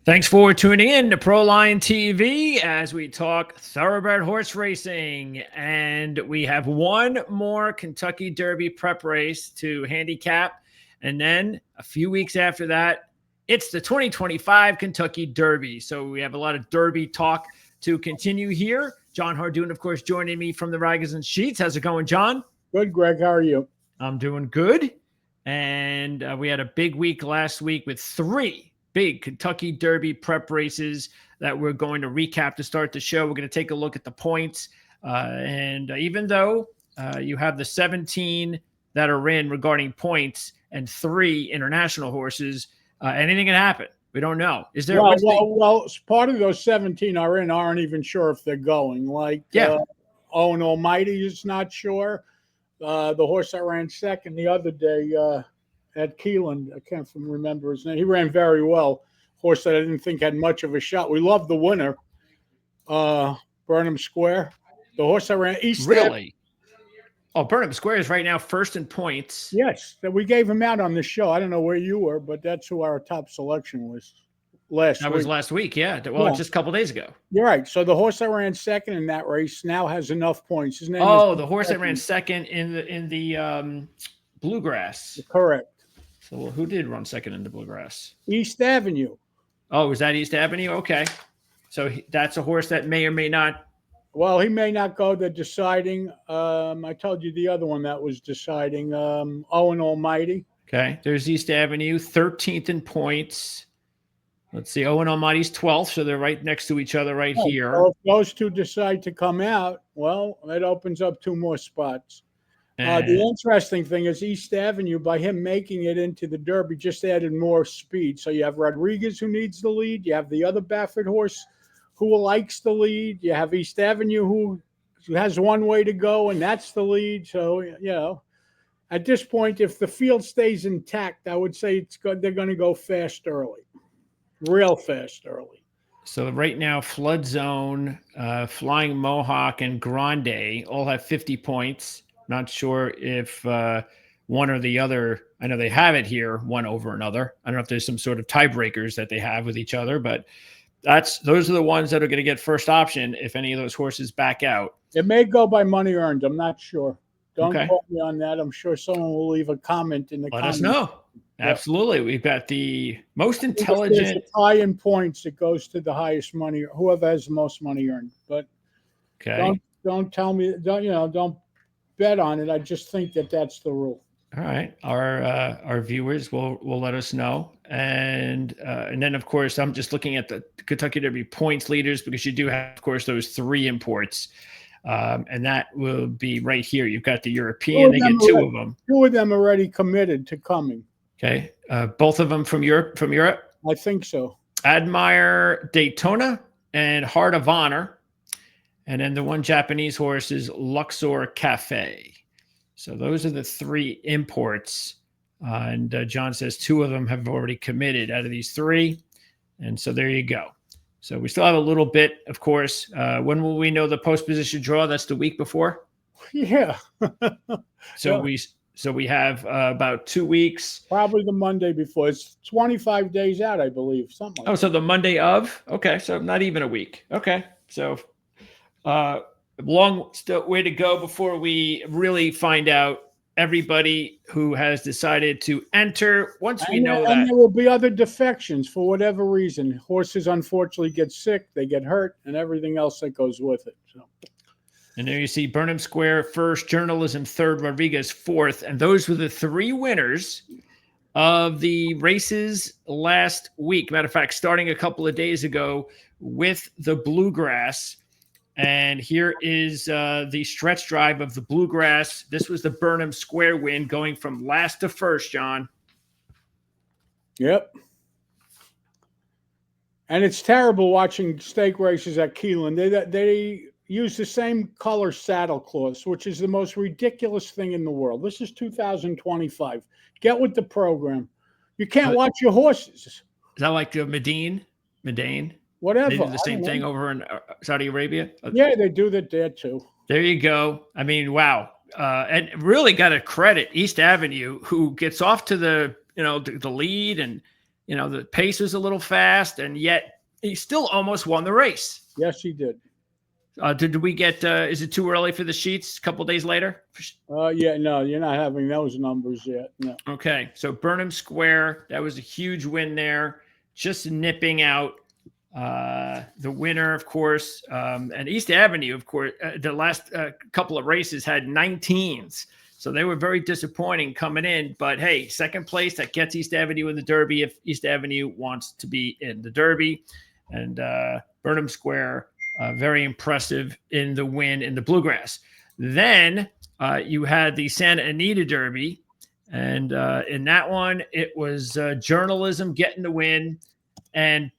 Thanks for tuning in to Proline TV as we talk thoroughbred horse racing. And we have one more Kentucky Derby prep race to handicap. And then a few weeks after that, it's the 2025 Kentucky Derby. So we have a lot of Derby talk to continue here. Jon Hardoon, of course, joining me from the Raggers and Sheets. How's it going, John? Good, Greg. How are you? I'm doing good. And we had a big week last week with three big Kentucky Derby prep races that we're going to recap to start the show. We're going to take a look at the points. And even though you have the 17 that are in regarding points and 3 international horses, anything can happen. We don't know. Is there? Well, part of those 17 aren't even sure if they're going. Like, Owen Almighty is not sure. The horse that ran second the other day at Keeneland, I can't remember his name. He ran very well. Horse that I didn't think had much of a shot. We love the winner, Burnham Square. The horse that ran East. Really? Oh, Burnham Square is right now first in points. Yes, we gave him out on the show. I don't know where you were, but that's who our top selection was last week. That was last week, yeah. Well, just a couple days ago. You're right. So the horse that ran second in that race now has enough points. His name is the horse that ran second in the Bluegrass. Correct. So who did run second in the Bluegrass? East Avenue. Oh, was that East Avenue? Okay. So that's a horse that may or may not. Well, he may not go. They're deciding. I told you the other one that was deciding. Owen Almighty. Okay. There's East Avenue, 13th in points. Let's see. Owen Almighty's 12th, so they're right next to each other here. Well, if those two decide to come out, well, that opens up 2 more spots. The interesting thing is East Avenue, by him making it into the Derby, just added more speed. So you have Rodriguez, who needs the lead. You have the other Baffert horse who likes the lead. You have East Avenue, who has one way to go, and that's the lead. So, at this point, if the field stays intact, I would say they're going to go fast early, real fast early. So right now, Flood Zone, Flying Mohawk, and Grande all have 50 points. Not sure if one or the other, I know they have it here, one over another. I don't know if there's some sort of tiebreakers that they have with each other, but those are the ones that are going to get first option if any of those horses back out. It may go by money earned. I'm not sure. Don't quote me on that. I'm sure someone will leave a comment in the comments. Let us know. Absolutely. We've got the most intelligent. If there's a tie in points, it goes to the highest money, whoever has the most money earned. But don't tell me, don't bet on it. I just think that's the rule. All right. Our viewers will let us know. And then, of course, I'm just looking at the Kentucky Derby points leaders because you do have, of course, those 3 imports. And that will be right here. You've got the European. They get 2 of them. 2 of them already committed to coming. Okay. Both of them from Europe? I think so. Admire Daytona and Heart of Honor. And then the one Japanese horse is Luxor Cafe. So those are the 3 imports. And John says 2 of them have already committed out of these 3. And so there you go. So we still have a little bit, of course. When will we know the post-position draw? That's the week before? Yeah. So we have about 2 weeks. Probably the Monday before. It's 25 days out, I believe. Something like so the Monday of? Okay, so not even a week. Okay, so long way to go before we really find out everybody who has decided to enter. Once we know that. And there will be other defections for whatever reason. Horses unfortunately get sick, they get hurt, and everything else that goes with it. So. And there you see Burnham Square first, Journalism third, Rodriguez fourth. And those were the 3 winners of the races last week. Matter of fact, starting a couple of days ago with the Bluegrass. And here is the stretch drive of the Bluegrass. This was the Burnham Square win going from last to first, John. Yep. And it's terrible watching stake races at Keeneland. They use the same color saddle cloths, which is the most ridiculous thing in the world. This is 2025. Get with the program. You can't watch your horses. Is that like Medane? Whatever. They do the same thing over in Saudi Arabia? Yeah, they do that there too. There you go. I mean, wow. And really got to credit East Avenue, who gets off to the lead and the pace was a little fast, and yet he still almost won the race. Yes, he did. Did we get, is it too early for the sheets a couple days later? Yeah, no, you're not having those numbers yet. No. Okay, so Burnham Square, that was a huge win there, just nipping out the winner, of course. And East Avenue, of course, the last couple of races had 19s. So they were very disappointing coming in. But hey, second place, that gets East Avenue in the Derby if East Avenue wants to be in the Derby. And Burnham Square, very impressive in the win in the Bluegrass. Then you had the Santa Anita Derby. And in that one, it was journalism getting the win. And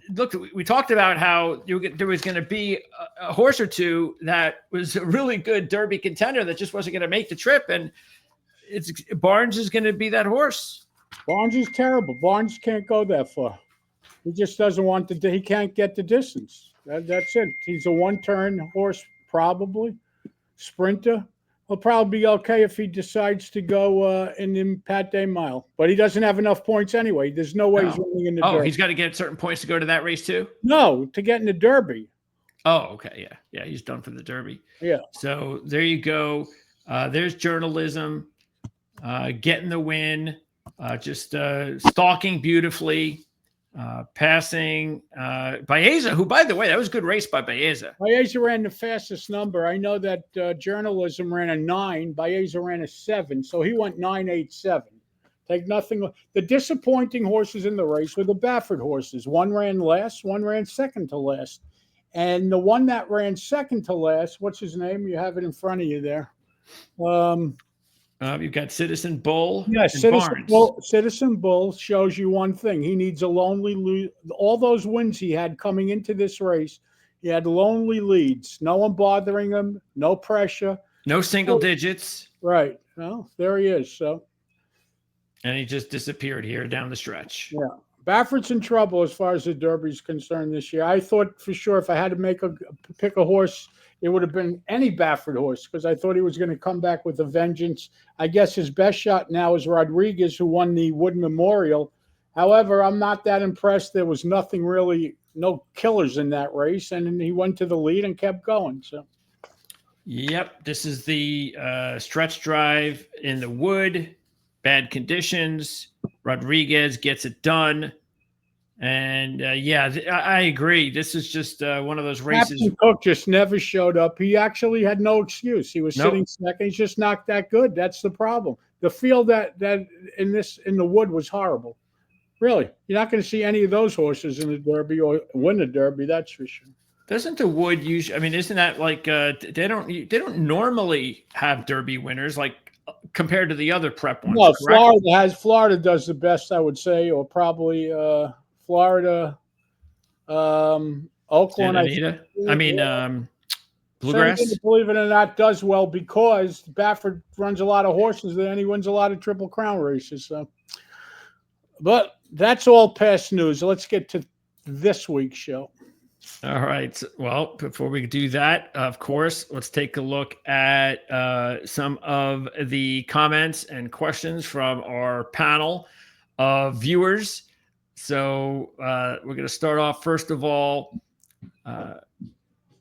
look, we talked about how there was going to be a horse or two that was a really good Derby contender that just wasn't going to make the trip. And Barnes is going to be that horse. Barnes is terrible. Barnes can't go that far. He just doesn't want to. He can't get the distance. That's it. He's a one-turn horse, probably. Sprinter. He'll probably be okay if he decides to go in the Pat Day Mile. But he doesn't have enough points anyway. There's no way he's winning in the Derby. Oh, he's got to get certain points to go to that race too? No, to get in the Derby. Oh, okay. Yeah, he's done for the Derby. Yeah. So there you go. There's journalism, getting the win, just stalking beautifully. Passing Baeza, who, by the way, that was a good race by Baeza. Baeza ran the fastest number. I know that journalism ran a 9. Baeza ran a 7. So he went 9.87. Take nothing. The disappointing horses in the race were the Baffert horses. One ran last, one ran second to last. And the one that ran second to last, what's his name? You have it in front of you there. You've got Citizen Bull. Yes, Citizen Bull shows you one thing. He needs a lonely lead. All those wins he had coming into this race, he had lonely leads. No one bothering him, no pressure. No single digits. Right. Well, there he is. And he just disappeared here down the stretch. Yeah. Baffert's in trouble as far as the Derby's concerned this year. I thought for sure if I had to pick a horse, it would have been any Baffert horse because I thought he was going to come back with a vengeance. I guess his best shot now is Rodriguez, who won the Wood Memorial. However, I'm not that impressed. There was nothing really, no killers in that race, and he went to the lead and kept going. So, yep, this is the stretch drive in the Wood. Bad conditions. Rodriguez gets it done. And I agree. This is just one of those races. Captain Cook just never showed up. He actually had no excuse. He was sitting second. He's just not that good. That's the problem. The field that in the Wood was horrible. Really, you're not going to see any of those horses in the Derby or win the Derby. That's for sure. Doesn't the Wood usually? I mean, isn't that like they don't normally have Derby winners like compared to the other prep ones? No, correct? Florida does the best, I would say, or probably. Florida, Oakland. Bluegrass. Believe it or not, does well because Baffert runs a lot of horses there and he wins a lot of Triple Crown races. So, but that's all past news. Let's get to this week's show. All right. Well, before we do that, of course, let's take a look at some of the comments and questions from our panel of viewers. So we're going to start off, first of all,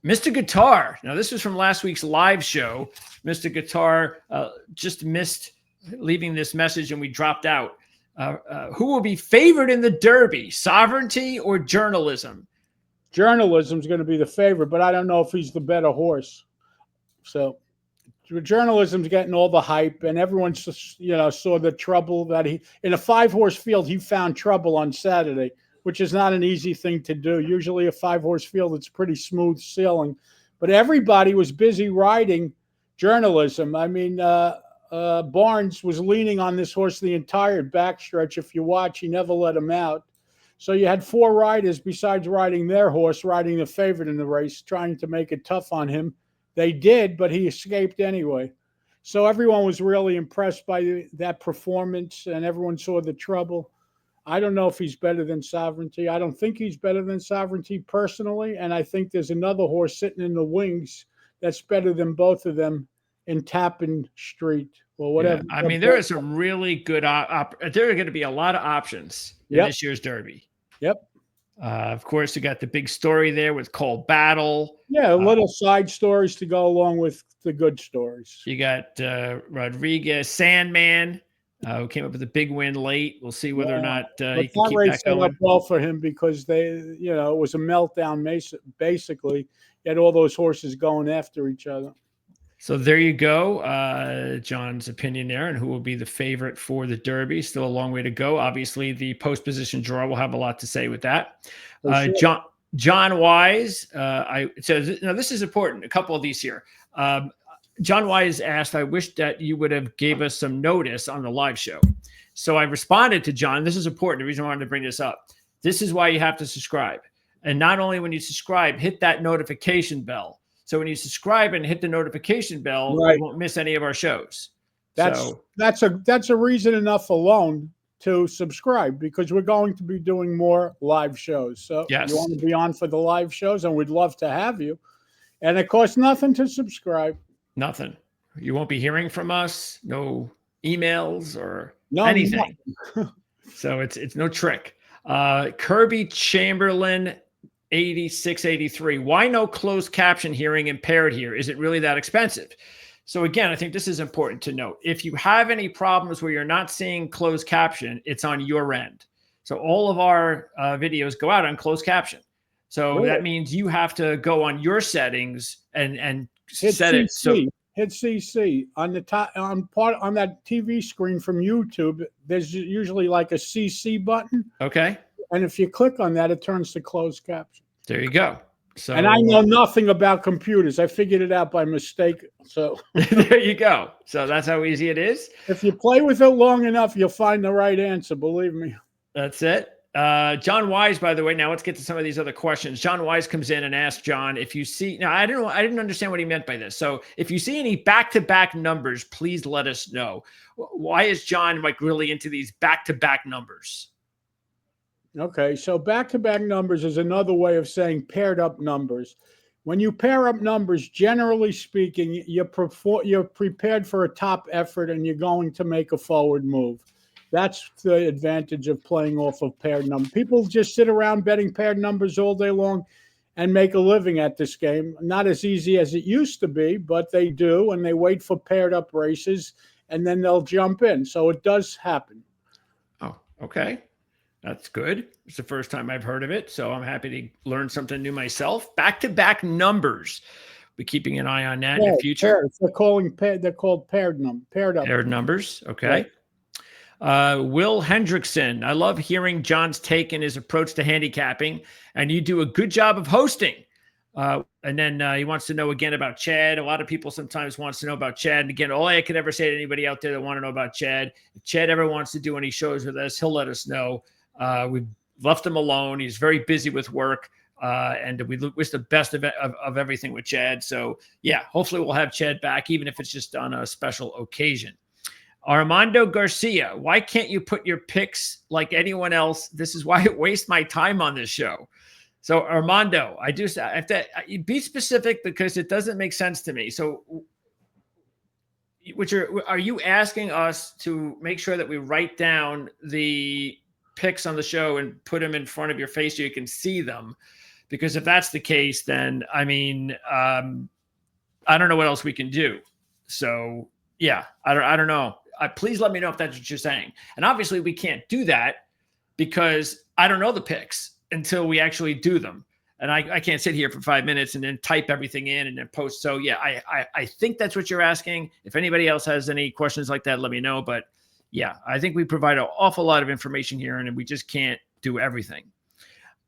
Mr. Guitar. Now, this was from last week's live show. Mr. Guitar just missed leaving this message and we dropped out. Who will be favored in the Derby, Sovereignty or Journalism? Journalism's going to be the favorite, but I don't know if he's the better horse. So Journalism's getting all the hype, and everyone saw the trouble that he in a 5-horse field. He found trouble on Saturday, which is not an easy thing to do. Usually, a 5-horse field it's pretty smooth sailing, but everybody was busy riding Journalism. I mean, Barnes was leaning on this horse the entire backstretch. If you watch, he never let him out. So you had 4 riders besides riding their horse, riding the favorite in the race, trying to make it tough on him. They did, but he escaped anyway. So everyone was really impressed by that performance, and everyone saw the trouble. I don't know if he's better than Sovereignty. I don't think he's better than Sovereignty personally, and I think there's another horse sitting in the wings that's better than both of them in Tappan Street. or whatever. Yeah. I mean, there are some really good there are going to be a lot of options in this year's Derby. Yep. Of course, you got the big story there with Cole Battle. Yeah, little side stories to go along with the good stories. You got Rodriguez, Sandman, who came up with a big win late. We'll see whether or not he can keep that going. Set up well for him because it was a meltdown. Basically, he had all those horses going after each other. So there you go, John's opinion there, and who will be the favorite for the Derby. Still a long way to go. Obviously, the post position draw will have a lot to say with that. Sure. John Wise, now this is important. A couple of these here. John Wise asked, "I wish that you would have gave us some notice on the live show." So I responded to John. This is important. The reason I wanted to bring this up. This is why you have to subscribe, and not only when you subscribe, hit that notification bell. So when you subscribe and hit the notification bell, you won't miss any of our shows. That's a reason enough alone to subscribe, because we're going to be doing more live shows. So you want to be on for the live shows, and we'd love to have you. And it costs nothing to subscribe. Nothing. You won't be hearing from us. No emails or anything. So it's no trick. Kirby Chamberlain 8683. Why no closed caption hearing impaired here? Is it really that expensive? So again, I think this is important to note. If you have any problems where you're not seeing closed caption, it's on your end. So all of our videos go out on closed caption. So that means you have to go on your settings and set it. So hit CC on the top on that TV screen from YouTube. There's usually like a CC button. Okay. And if you click on that, it turns to closed caption. There you go. So, and I know nothing about computers. I figured it out by mistake. So there you go. So that's how easy it is. If you play with it long enough, you'll find the right answer. Believe me. That's it. John Wise, by the way, now let's get to some of these other questions. John Wise comes in and asks John, if you see, now I didn't understand what he meant by this. So if you see any back-to-back numbers, please let us know. Why is John like really into these back-to-back numbers? Okay, so back-to-back numbers is another way of saying paired up numbers. When you pair up numbers, generally speaking, you're prepared for a top effort and you're going to make a forward move. That's the advantage of playing off of paired numbers. People just sit around betting paired numbers all day long and make a living at this game. Not as easy as it used to be, but they do, and they wait for paired up races, and then they'll jump in. So it does happen. Oh, okay. That's good. It's the first time I've heard of it, so I'm happy to learn something new myself. Back-to-back numbers. We're keeping an eye on that in the future. They're called paired numbers. Okay. Will Hendrickson. I love hearing John's take and his approach to handicapping, and you do a good job of hosting. And then he wants to know again about Chad. A lot of people sometimes wants to know about Chad. And again, all I could ever say to anybody out there that want to know about Chad, if Chad ever wants to do any shows with us, he'll let us know. We've left him alone. He's very busy with work. And we wish the best of everything with Chad. So yeah, hopefully we'll have Chad back, even if it's just on a special occasion. Armando Garcia, why can't you put your picks like anyone else? This is why I waste my time on this show. So Armando, I have to be specific because it doesn't make sense to me. So are you asking us to make sure that we write down the picks on the show and put them in front of your face so you can see them? Because if that's the case, then I mean, I don't know what else we can do. So yeah, I don't know. Please let me know if that's what you're saying. And obviously we can't do that because I don't know the picks until we actually do them. And I can't sit here for 5 minutes and then type everything in and then post. So yeah, I think that's what you're asking. If anybody else has any questions like that, let me know. But yeah, I think we provide an awful lot of information here and we just can't do everything.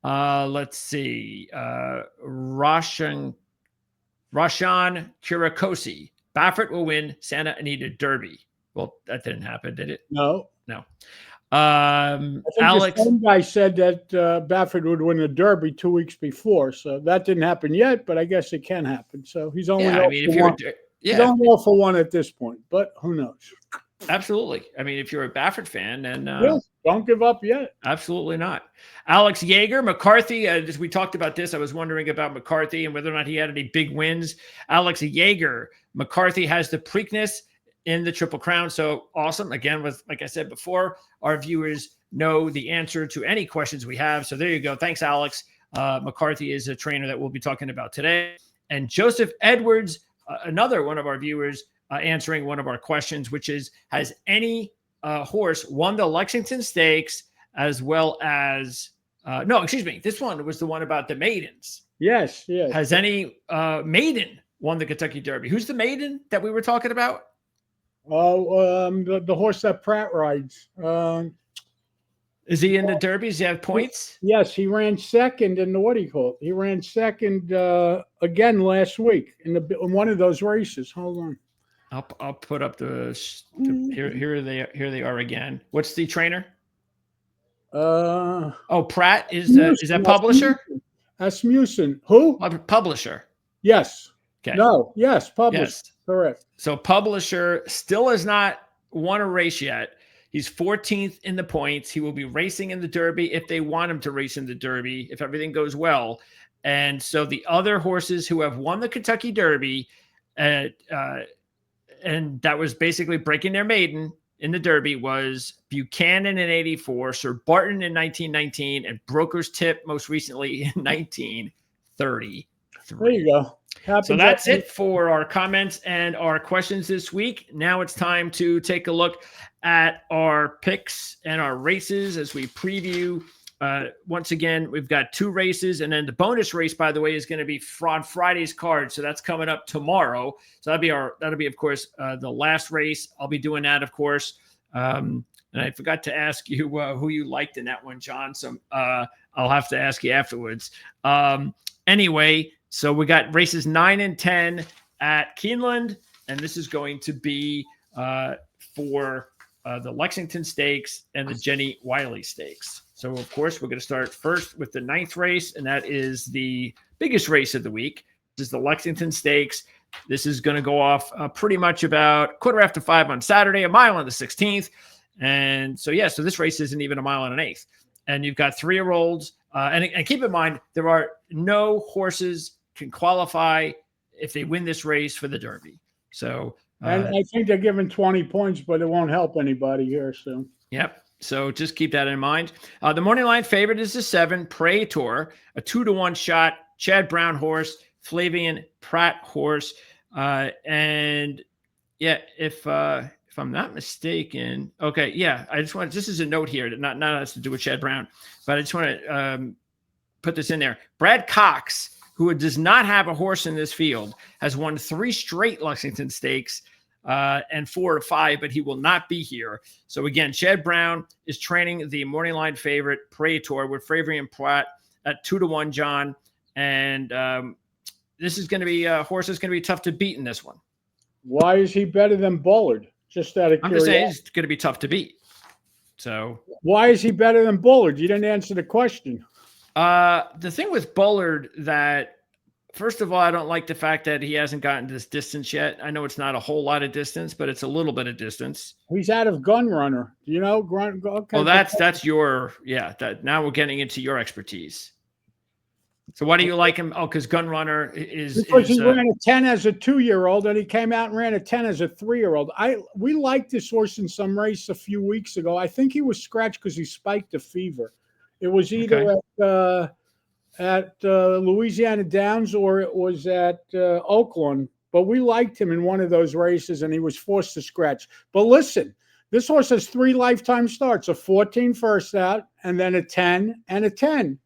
Let's see. Roshan Kurakosi. Baffert will win Santa Anita Derby. Well, that didn't happen, did it? No. Alex, some guy said that Baffert would win the Derby 2 weeks before, so that didn't happen yet. But I guess it can happen. So he's only he's only 0 for 1 at this point, but who knows? Absolutely. I mean, if you're a Baffert fan, then don't give up yet. Absolutely not. Alex Yeager, McCarthy. As we talked about this, I was wondering about McCarthy and whether or not he had any big wins. Alex Yeager, McCarthy has the Preakness in the Triple Crown. So awesome. Again, like I said before, our viewers know the answer to any questions we have. So there you go. Thanks, Alex. McCarthy is a trainer that we'll be talking about today. And Joseph Edwards, another one of our viewers, answering one of our questions, which is, has any horse won the Lexington Stakes as well as, no, excuse me. This one was the one about the maidens. Yes, yes. Has any maiden won the Kentucky Derby? Who's the maiden that we were talking about? Oh, the horse that Pratt rides. Is he in the Derby? Does he have points? Yes, he ran second in the, what do you call it? He ran second again last week in one of those races. Hold on. I'll put up the here they are again. What's the trainer? Pratt is that publisher? Asmussen. Who? Publisher. Yes. Okay. No. Yes. Publisher. Yes. Correct. So publisher still has not won a race yet. He's 14th in the points. He will be racing in the Derby if they want him to race in the Derby, if everything goes well. And so the other horses who have won the Kentucky Derby, and that was basically breaking their maiden in the Derby, was Buchanan in 84, Sir Barton in 1919, and Broker's Tip most recently in 1933. There you go. So that's it for our comments and our questions this week. Now it's time to take a look at our picks and our races as we preview. Once again, we've got 2 races, and then the bonus race, by the way, is going to be on Friday's card. So that's coming up tomorrow. So that'll be of course, the last race. I'll be doing that, of course. And I forgot to ask you who you liked in that one, John. So I'll have to ask you afterwards. Anyway, so we got races 9 and 10 at Keeneland, and this is going to be for the Lexington Stakes and the Jenny Wiley Stakes. So, of course, we're going to start first with the 9th race, and that is the biggest race of the week. This is the Lexington Stakes. This is going to go off pretty much about 5:15 on Saturday, a mile on the 16th. And so, so this race isn't even a mile and an eighth. And you've got 3-year-olds. And keep in mind, there are no horses can qualify if they win this race for the Derby. So, and I think they're giving 20 points, but it won't help anybody here soon. Yep. So just keep that in mind. The morning line favorite is the 7, Praetor, a 2-to-1 shot, Chad Brown horse, Flavian Pratt horse. And if I'm not mistaken, I just want, this is a note here that not has to do with Chad Brown, but I just want to put this in there. Brad Cox, who does not have a horse in this field, has won 3 straight Lexington Stakes and 4 or 5, but he will not be here. So again, Chad Brown is training the morning line favorite Praetor with Flavian Pratt at 2-to-1, John. And this is going to be a horse that's going to be tough to beat in this one. Why is he better than Bullard? Just out of curiosity. I'm just saying it's going to be tough to beat. So why is he better than Bullard? You didn't answer the question. The thing with Bullard that, first of all, I don't like the fact that he hasn't gotten this distance yet. I know it's not a whole lot of distance, but it's a little bit of distance. He's out of Gun Runner. You know, okay. Well, that's your, that now we're getting into your expertise. So why do you like him? Oh, because Gun Runner is because he ran a 10 as a 2-year-old, and he came out and ran a 10 as a 3-year-old. We liked this horse in some race a few weeks ago. I think he was scratched because he spiked a fever. It was either at Louisiana Downs or it was at Oakland. But we liked him in one of those races, and he was forced to scratch. But listen, this horse has 3 lifetime starts: a 14 first out, and then a 10 and a 10.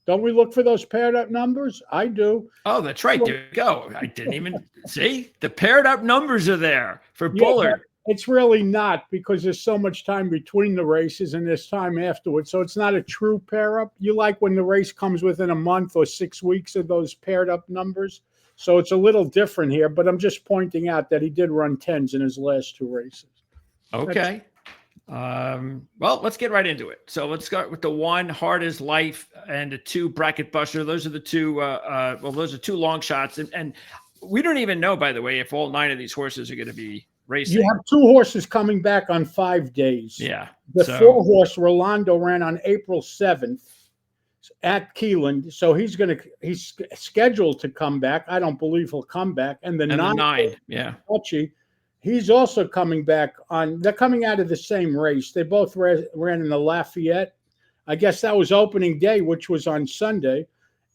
Don't we look for those paired up numbers? I do. Oh, that's right. There you go. I didn't even see the paired up numbers are there for Bullard. It's really not, because there's so much time between the races and there's time afterwards. So it's not a true pair up. You like when the race comes within a month or 6 weeks of those paired up numbers. So it's a little different here, but I'm just pointing out that he did run 10s in his last 2 races. Okay. Well, let's get right into it. So let's start with the 1, Hard as Life, and the 2, Bracket Buster. Those are the 2, those are 2 long shots. And we don't even know, by the way, if all 9 of these horses are going to be racing. You have 2 horses coming back on 5 days. Yeah. The 4-horse Rolando ran on April 7th at Keeneland. So he's scheduled to come back. I don't believe he'll come back. And the 9, yeah. Touchy, He's also coming back on. They're coming out of the same race. They both ran in the Lafayette. I guess that was opening day, which was on Sunday.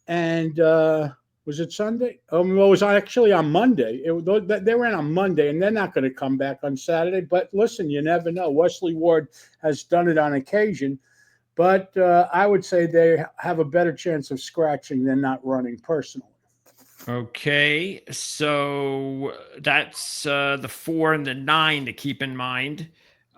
And was it Sunday? Well, it was actually on Monday. They ran on Monday, and they're not going to come back on Saturday. But listen, you never know. Wesley Ward has done it on occasion. But I would say they have a better chance of scratching than not running personally. Okay, so that's the 4 and the 9 to keep in mind.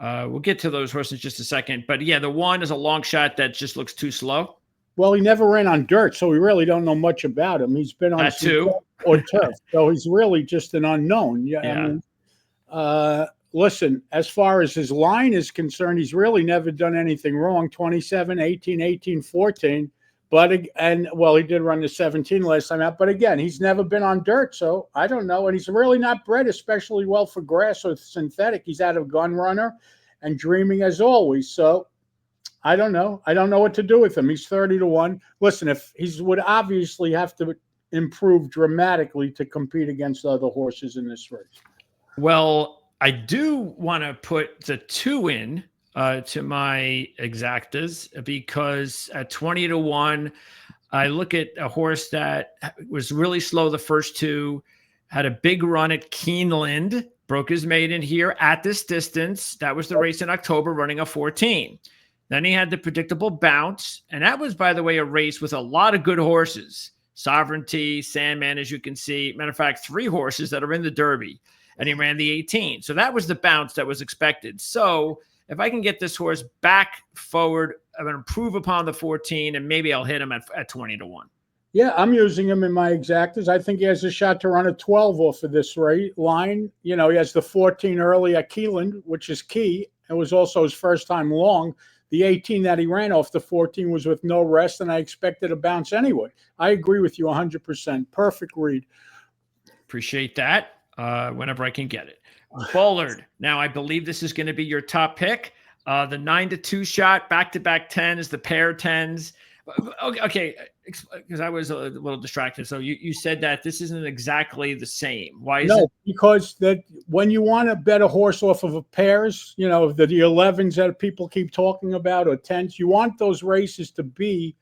We'll get to those horses in just a second. But yeah, the 1 is a long shot that just looks too slow. Well, he never ran on dirt, so we really don't know much about him. He's been on that too, or turf, so he's really just an unknown. Yeah. I mean, listen, as far as his line is concerned, he's really never done anything wrong. 27, 18, 18, 14. But, he did run the 17 last time out. But again, he's never been on dirt, so I don't know. And he's really not bred especially well for grass or synthetic. He's out of gun runner and dreaming as always. So I don't know. I don't know what to do with him. He's 30-1. Listen, if he would obviously have to improve dramatically to compete against other horses in this race. Well, I do want to put the 2 in to my exactas, because at 20-1, I look at a horse that was really slow the first 2, had a big run at Keeneland, broke his maiden here at this distance. That was the race in October, running a 14. Then he had the predictable bounce, and that was, by the way, a race with a lot of good horses. Sovereignty, Sandman, as you can see. Matter of fact, 3 horses that are in the Derby, and he ran the 18. So that was the bounce that was expected. So if I can get this horse back forward, I'm going to improve upon the 14, and maybe I'll hit him at 20-1. Yeah, I'm using him in my exactas. I think he has a shot to run a 12 off of this line. You know, he has the 14 early at Keeneland, which is key. It was also his first time long. The 18 that he ran off the 14 was with no rest, and I expected a bounce anyway. I agree with you 100%. Perfect read. Appreciate that whenever I can get it. Bullard. Now, I believe this is going to be your top pick. The 9-2 shot, back-to-back 10s, the pair 10s. Okay, because I was a little distracted. So you said that this isn't exactly the same. Why is it? Because that when you want to bet a horse off of a pairs, you know, the 11s that people keep talking about, or 10s, you want those races to be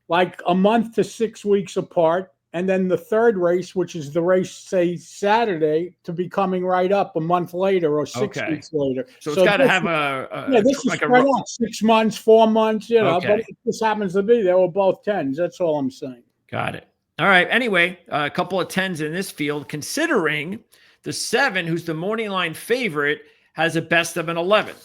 like a month to 6 weeks apart. And then the third race, which is the race, say, Saturday, to be coming right up a month later or 6 weeks later. So it's got to have this is spread out 6 months, 4 months, you know. But it just happens to be they were both 10s. That's all I'm saying. Got it. All right. Anyway, a couple of 10s in this field, considering the 7, who's the morning line favorite, has a best of an 11.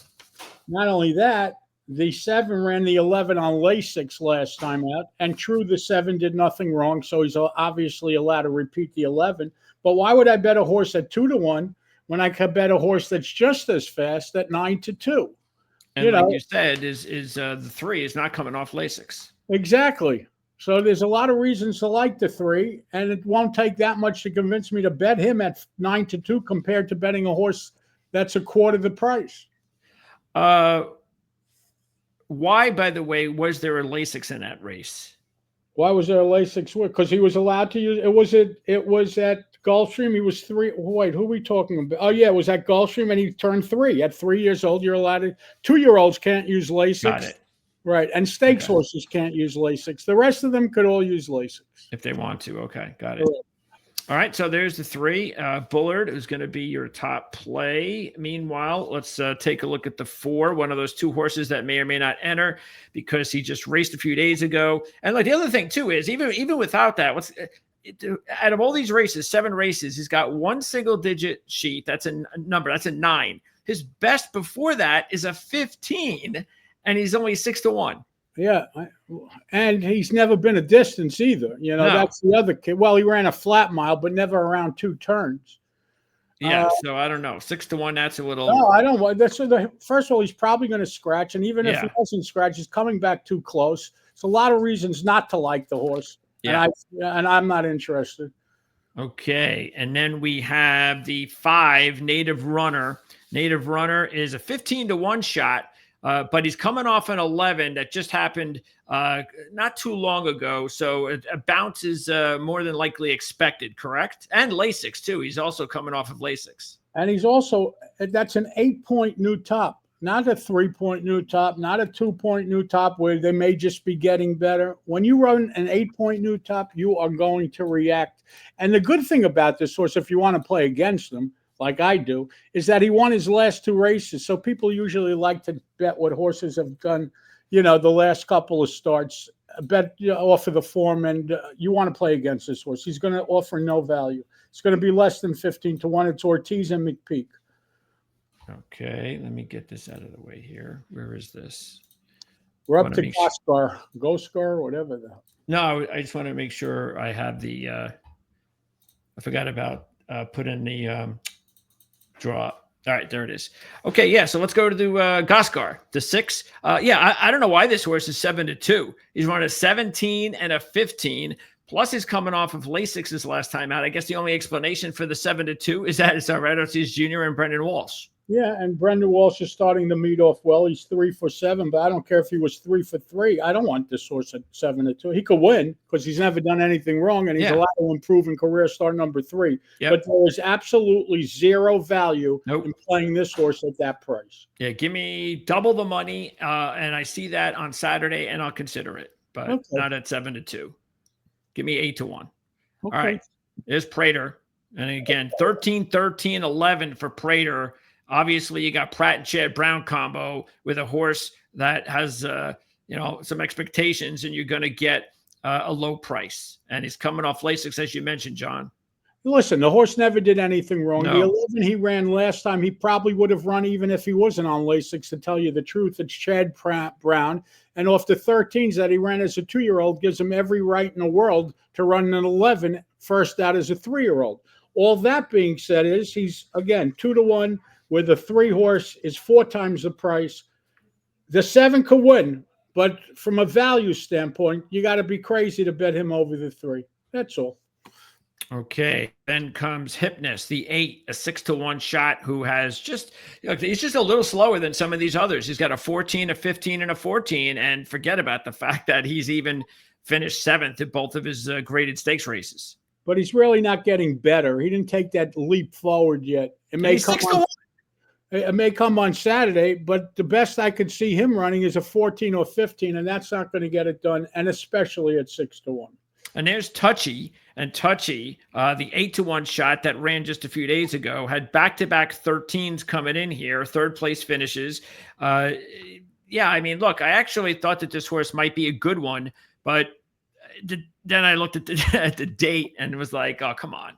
Not only that, the 7 ran the 11 on Lasix last time out, and true, the 7 did nothing wrong, so he's obviously allowed to repeat the 11. But why would I bet a horse at 2-1 when I could bet a horse that's just as fast at 9-2? And you said, is the 3 is not coming off Lasix. Exactly. So there's a lot of reasons to like the 3, and it won't take that much to convince me to bet him at 9-2 compared to betting a horse that's a quarter the price. Why, by the way, was there a Lasix in that race? Why was there a Lasix? Because he was allowed to use it. It was at Gulfstream. He was 3. Wait, who are we talking about? Oh, yeah, it was at Gulfstream, and he turned 3. At 3 years old, you're allowed to. 2-year-olds can't use Lasix. Got it. Right, and stakes horses can't use Lasix. The rest of them could all use Lasix. If they want to. Okay, got it. All right, so there's the 3. Bullard is going to be your top play. Meanwhile, let's take a look at the 4, one of those 2 horses that may or may not enter because he just raced a few days ago. And like the other thing, too, is even without that, out of all these races, 7 races, he's got 1 single-digit sheet. That's a number. That's a 9. His best before that is a 15, and he's only 6-1. Yeah, and he's never been a distance either. You know, that's the other kid. Well, he ran a flat mile, but never around 2 turns. Yeah, so I don't know. 6-1, that's a little. No, I don't want. First of all, he's probably going to scratch, and even if he doesn't scratch, he's coming back too close. It's a lot of reasons not to like the horse. Yeah, and I'm not interested. Okay, and then we have the 5 Native Runner. Native Runner is a 15-1 shot. But he's coming off an 11 that just happened not too long ago. So a bounce is more than likely expected, correct? And Lasix too. He's also coming off of Lasix. And he's also, that's an 8-point new top, not a 3-point new top, not a 2-point new top where they may just be getting better. When you run an 8-point new top, you are going to react. And the good thing about this horse, if you want to play against him, like I do, is that he won his last 2 races. So people usually like to bet what horses have done, the last couple of starts, bet off of the form, and you want to play against this horse. He's going to offer no value. It's going to be less than 15-1. It's Ortiz and McPeak. Okay, let me get this out of the way here. Where is this? We're up to Goscar, whatever. No, I just want to make sure I have the. I forgot about put in the draw. All right, there it is. Okay, yeah. So let's go to the Goscar, the 6. I don't know why this horse is 7-2. He's run a 17 and a 15. Plus, he's coming off of Lasix's last time out. I guess the only explanation for the 7-2 is that it's Alredo Ortiz Jr. and Brendan Walsh. Yeah, and Brendan Walsh is starting to meet off well. He's 3 for 7, but I don't care if he was 3 for 3. I don't want this horse at 7-2. He could win because he's never done anything wrong, and he's allowed to improve in career start number 3. Yep. But there is absolutely zero value in playing this horse at that price. Yeah, give me double the money, and I see that on Saturday, and I'll consider it, but not at 7-2. Give me 8-1. Okay. All right, there's Prater, and again 13, 13, 11 for Prater. Obviously, you got Pratt and Chad Brown combo with a horse that has, some expectations, and you're going to get a low price. And he's coming off Lasix, as you mentioned, John. Listen, the horse never did anything wrong. No. The 11 he ran last time, he probably would have run even if he wasn't on Lasix, to tell you the truth. It's Chad Brown. And off the 13s that he ran as a 2-year-old gives him every right in the world to run an 11 first out as a 3-year-old. All that being said is he's, again, 2-1. Where the 3 horse is 4 times the price. The 7 could win, but from a value standpoint, you got to be crazy to bet him over the 3. That's all. Okay. Then comes Hypnus, the 8, a 6-1 shot, who has he's just a little slower than some of these others. He's got a 14, a 15, and a 14, and forget about the fact that he's even finished 7th at both of his graded stakes races. But he's really not getting better. He didn't take that leap forward yet. It may come on. It may come on Saturday, but the best I could see him running is a 14 or 15, and that's not going to get it done, and especially at 6-1. And there's Touchy. And Touchy, the 8-1 shot that ran just a few days ago, had back-to-back 13s coming in here, 3rd place finishes. Look, I actually thought that this horse might be a good one, but then I looked at the date and was like, oh, come on.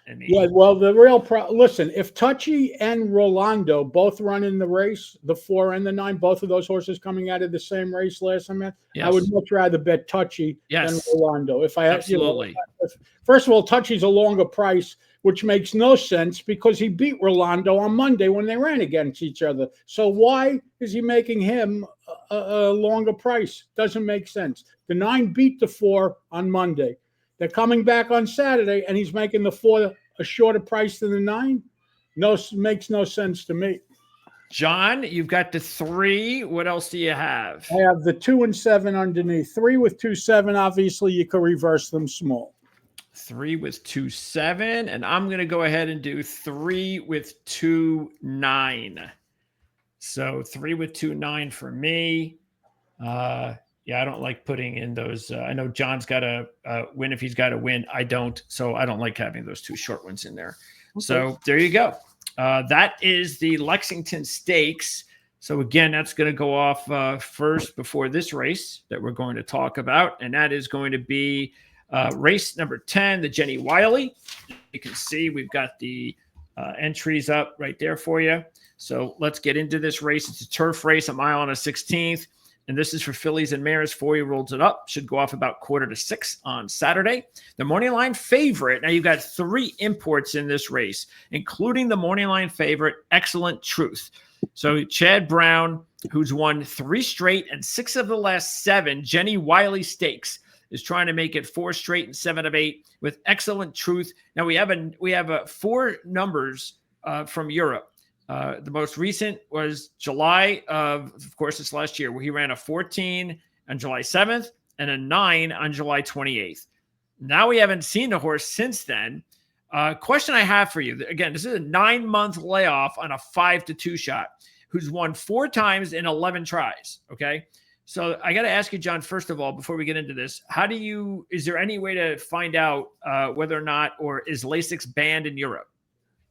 The real listen, if Touchy and Rolando both run in the race, the 4 and the 9, both of those horses coming out of the same race last time, I would much rather bet Touchy than Rolando. If I absolutely, first of all, Touchy's a longer price, which makes no sense because he beat Rolando on Monday when they ran against each other. So why is he making him a longer price? Doesn't make sense. The 9 beat the 4 on Monday. They're coming back on Saturday, and he's making the 4 a shorter price than the 9. Makes no sense to me. John, you've got the 3. What else do you have? I have the 2 and 7 underneath. 3 with 2, 7. Obviously, you can reverse them small. 3 with 2, 7, and I'm going to go ahead and do 3 with 2, 9. So 3 with 2, 9 for me. I don't like putting in those. I know John's got to win if he's got to win. I don't. So I don't like having those 2 short ones in there. Okay. So there you go. That is the Lexington Stakes. So again, that's going to go off first before this race that we're going to talk about. And that is going to be race number 10, the Jenny Wiley. You can see we've got the entries up right there for you. So let's get into this race. It's a turf race, 1 mile and a 16th. And this is for fillies and mares. 4-year-olds it up. Should go off about 5:45 on Saturday. The morning line favorite. Now, you've got 3 imports in this race, including the morning line favorite, Excellent Truth. So Chad Brown, who's won 3 straight and 6 of the last 7 Jenny Wiley Stakes, is trying to make it 4 straight and 7 of 8 with Excellent Truth. Now, we have 4 numbers from Europe. The most recent was July of course, it's last year, where he ran a 14 on July 7th and a 9 on July 28th. Now we haven't seen the horse since then. Question I have for you. Again, this is a 9-month layoff on a 5-2 shot, who's won 4 times in 11 tries. Okay. So I got to ask you, Jon, first of all, before we get into this, is there any way to find out whether or not, or is Lasix banned in Europe?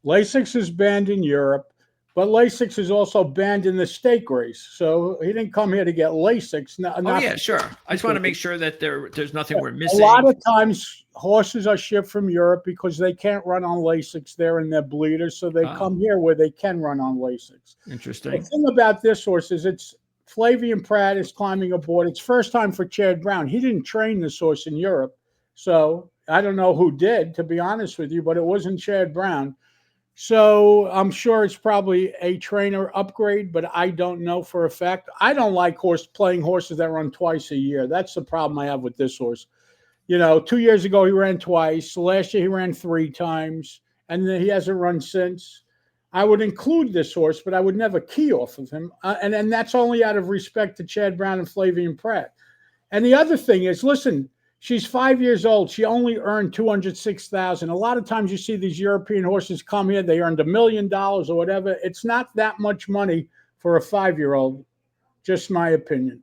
Lasix is banned in Europe, but Lasix is also banned in the stake race. So he didn't come here to get Lasix. Yeah, sure. I just want to make sure that there's nothing we're missing. A lot of times horses are shipped from Europe because they can't run on Lasix there and they're bleeders. So they come here where they can run on Lasix. Interesting. The thing about this horse is Flavian Pratt is climbing aboard. It's first time for Chad Brown. He didn't train this horse in Europe. So I don't know who did, to be honest with you, but it wasn't Chad Brown. So I'm sure it's probably a trainer upgrade, but I don't know for a fact. I don't like playing horses that run twice a year. That's the problem I have with this horse. 2 years ago, he ran twice. Last year, he ran 3 times, and then he hasn't run since. I would include this horse, but I would never key off of him. And that's only out of respect to Chad Brown and Flavian Pratt. And the other thing is, listen, she's 5 years old. She only earned $206,000. A lot of times you see these European horses come here, they earned $1 million or whatever. It's not that much money for a 5-year-old. Just my opinion.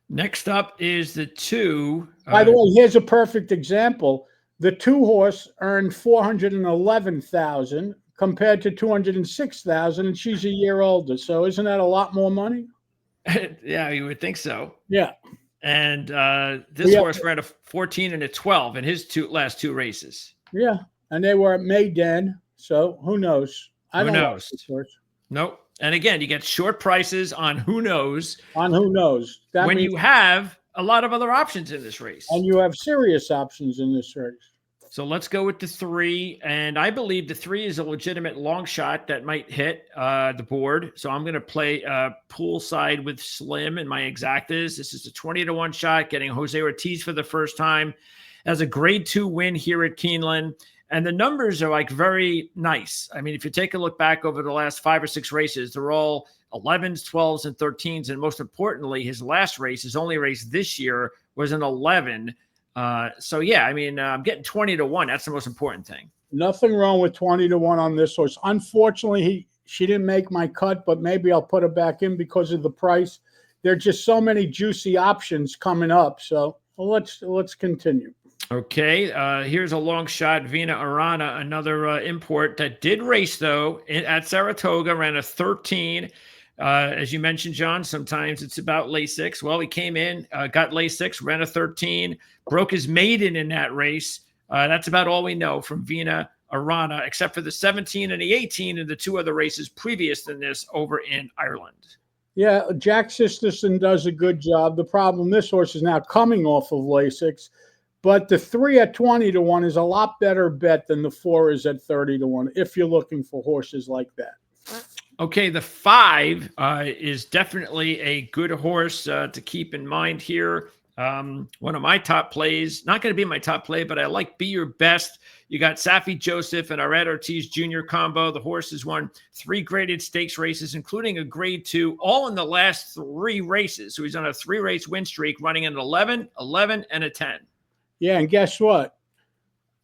Next up is the 2. By the way, here's a perfect example. The 2 horse earned $411,000 compared to $206,000, and she's a year older. So isn't that a lot more money? Yeah, you would think so. Yeah. And this horse ran a 14 and a 12 in his last 2 races. Yeah, and they were at Maidan, so who knows? Who knows? Nope. And again, you get short prices on who knows. On who knows. That when you have a lot of other options in this race. And you have serious options in this race. So let's go with the 3. And I believe the 3 is a legitimate long shot that might hit the board. So I'm going to play poolside with Slim in my exactas. This is a 20-1 shot, getting Jose Ortiz for the first time as a grade 2 win here at Keeneland. And the numbers are very nice. I mean, if you take a look back over the last 5 or 6 races, they're all 11s, 12s, and 13s. And most importantly, his last race, his only race this year, was an 11. So yeah, I mean, I'm getting 20-1. That's the most important thing. Nothing wrong with 20-1 on this horse. Unfortunately, she didn't make my cut, but maybe I'll put her back in because of the price. There are just so many juicy options coming up. So let's continue. Okay, here's a long shot. Vina Arana, another import that did race though at Saratoga, ran a 13. As you mentioned, Jon, sometimes it's about Lasix. Well, he came in, got Lasix, ran a 13, broke his maiden in that race. That's about all we know from Vina Arana, except for the 17 and the 18 and the 2 other races previous than this over in Ireland. Yeah, Jack Sisterson does a good job. The problem, this horse is now coming off of Lasix, but the 3 at 20-1 is a lot better bet than the 4 is at 30-1 if you're looking for horses like that. Okay, the 5 is definitely a good horse to keep in mind here. One of my top plays, not going to be my top play, but I like Be Your Best. You got Safi Joseph and Arad Ortiz Jr. combo. The horse has won 3 graded stakes races, including a grade 2, all in the last 3 races. So he's on a 3-race win streak, running an 11, 11, and a 10. Yeah, and guess what?